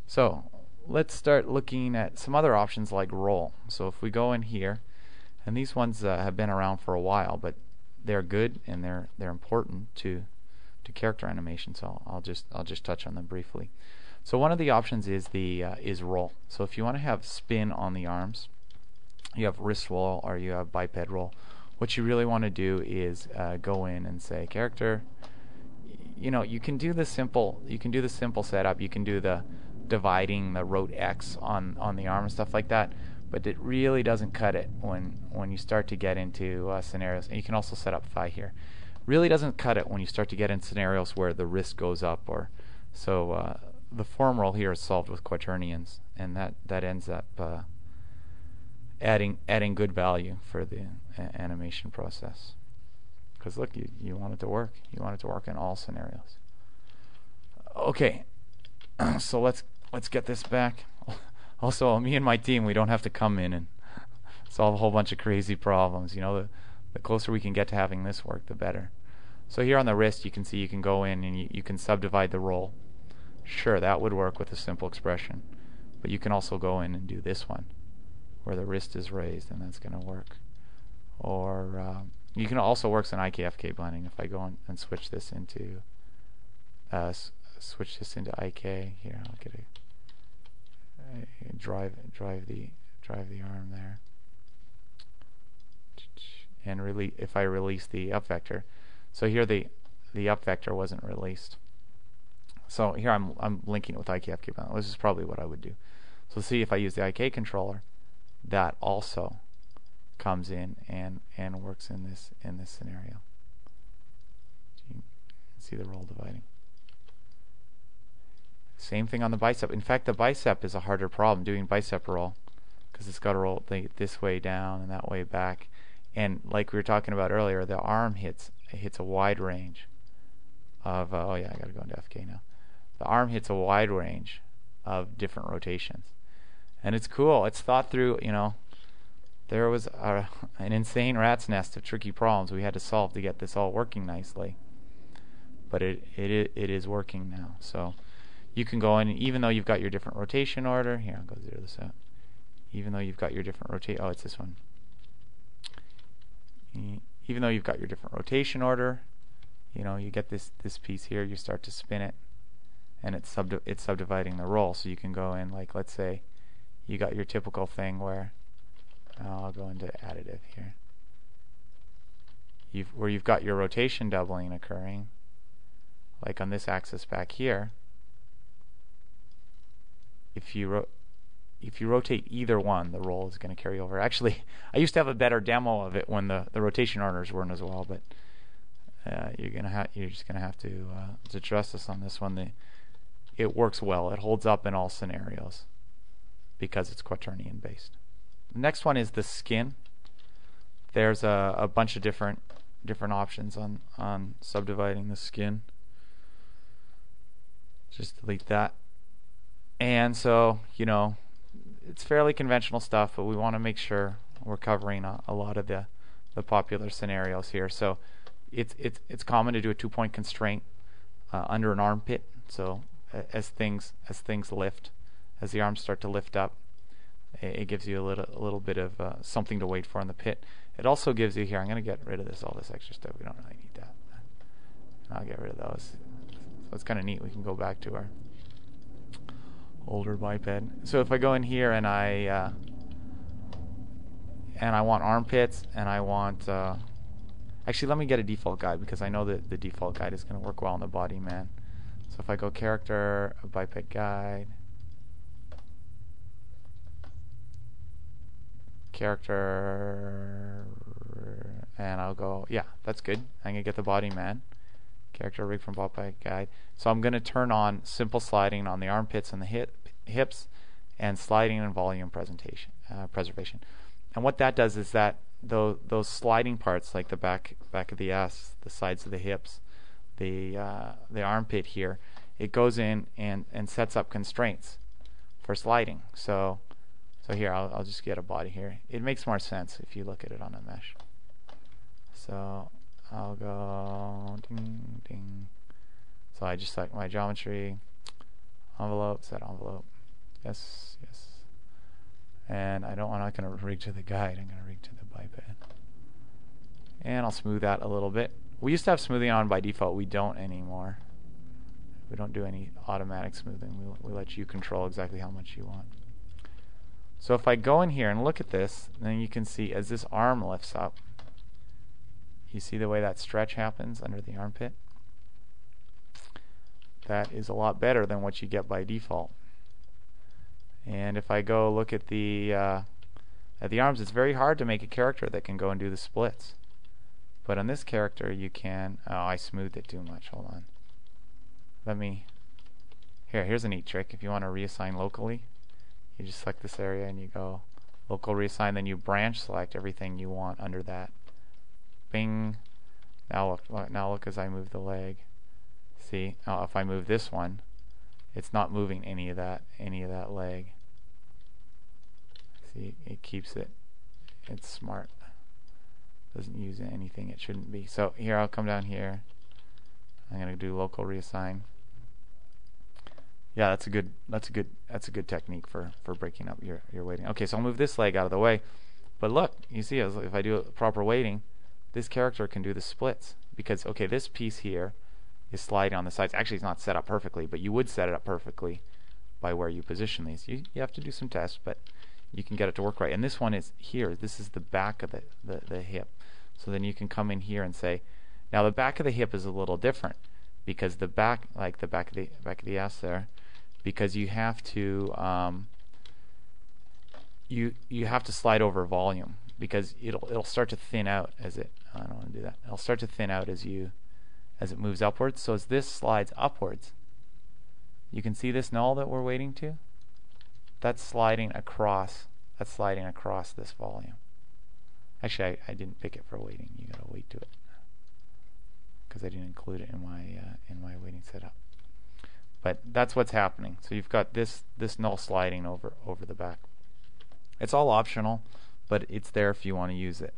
So let's start looking at some other options like roll. So if we go in here, and these ones have been around for a while, but they're good and they're important to character animation. So I'll just touch on them briefly. So one of the options is roll. So if you want to have spin on the arms, you have wrist roll or you have biped roll. What you really want to do is go in and say character. You can do the simple setup. You can do the dividing the rot X on the arm and stuff like that, but it really doesn't cut it when you start to get into scenarios. And you can also set up thigh here. Really doesn't cut it when you start to get in scenarios where the wrist goes up, or so the form roll here is solved with quaternions, and that ends up adding good value for the animation process. Because look, you want it to work. You want it to work in all scenarios. Okay, so let's get this back. Also, me and my team, we don't have to come in and solve a whole bunch of crazy problems. The closer we can get to having this work, the better. So here on the wrist, you can see you can go in and you can subdivide the roll. Sure, that would work with a simple expression, but you can also go in and do this one, where the wrist is raised, and that's going to work. Or you can also work in IK/FK blending. If I go and switch this into IK here, I'll get a drive the arm there, and if I release the up vector. So here the up vector wasn't released. So here I'm linking it with IK/FK blending. This is probably what I would do. So see, if I use the IK controller, that also comes in and works in this scenario. You can see the roll dividing. Same thing on the bicep. In fact, the bicep is a harder problem doing bicep roll, because it's got to roll this way down and that way back. And like we were talking about earlier, the arm hits a wide range of oh yeah, I got to go into FK now. The arm hits a wide range of different rotations, and it's cool. It's thought through. There was an insane rat's nest of tricky problems we had to solve to get this all working nicely, but it is working now. So you can go in, even though you've got your different rotation order. Here, I'll go zero this out. Even though you've got your different rotation, oh, it's this one. Even though you've got your different rotation order, you get this piece here. You start to spin it, and it's subdividing the roll. So you can go in, like, let's say you got your typical thing where I'll go into additive here. Where you've got your rotation doubling occurring, like on this axis back here. If you rotate either one, the roll is going to carry over. Actually, I used to have a better demo of it when the rotation orders weren't as well, but you're just gonna have to trust us on this one. It works well. It holds up in all scenarios because it's quaternion based. The next one is the skin. There's a bunch of different options on subdividing the skin. Just delete that. And so, it's fairly conventional stuff, but we want to make sure we're covering a lot of the popular scenarios here. So it's common to do a 2-point constraint under an armpit. So as things lift, as the arms start to lift up, it gives you a little bit of something to wait for in the pit. It also gives you here. I'm going to get rid of all this extra stuff. We don't really need that. I'll get rid of those. So it's kind of neat. We can go back to our older biped. So if I go in here and I want armpits, and I want actually, let me get a default guide, because I know that the default guide is going to work well on the body man. So if I go character, biped guide, character, and I'll go, yeah, that's good. I'm going to get the body man. Character rig from biped guide. So I'm going to turn on simple sliding on the armpits and the hips, and sliding and volume preservation. And what that does is that those sliding parts, like the back of the ass, the sides of the hips, the armpit here, it goes in and sets up constraints for sliding. So here I'll just get a body here. It makes more sense if you look at it on a mesh. So I'll go ding ding. So I just select my geometry, envelope, set envelope. Yes, yes. And I'm not going to rig to the guide. I'm going to rig to the biped. And I'll smooth that a little bit. We used to have smoothing on by default. We don't anymore. We don't do any automatic smoothing. We let you control exactly how much you want. So if I go in here and look at this, then you can see as this arm lifts up, you see the way that stretch happens under the armpit? That is a lot better than what you get by default. And if I go look at the arms, it's very hard to make a character that can go and do the splits. But on this character you can. Oh, I smoothed it too much. Hold on. Here's a neat trick. If you want to reassign locally, you just select this area and you go local reassign, then you branch select everything you want under that. Bing. Now look as I move the leg. See, now if I move this one, it's not moving any of that leg. See, it keeps it. It's smart. Doesn't use anything it shouldn't be. So here I'll come down here. I'm going to do local reassign. Yeah, that's a good technique for breaking up your weighting. Okay, so I'll move this leg out of the way. But look, you see, if I do a proper weighting, this character can do the splits because okay, this piece here is sliding on the sides. Actually, it's not set up perfectly, but you would set it up perfectly by where you position these. You have to do some tests, but you can get it to work right. And this one is here. This is the back of the hip. So then you can come in here and say, now the back of the hip is a little different because the back, like the back of the ass there, because you have to you have to slide over volume because it'll start to thin out as it. I don't want to do that. It'll start to thin out as it moves upwards. So as this slides upwards, you can see this null that we're weighting to. That's sliding across. That's sliding across this volume. Actually, I didn't pick it for weighting. You gotta weight to it because I didn't include it in my weighting setup. But that's what's happening. So you've got this null sliding over the back. It's all optional, but it's there if you want to use it.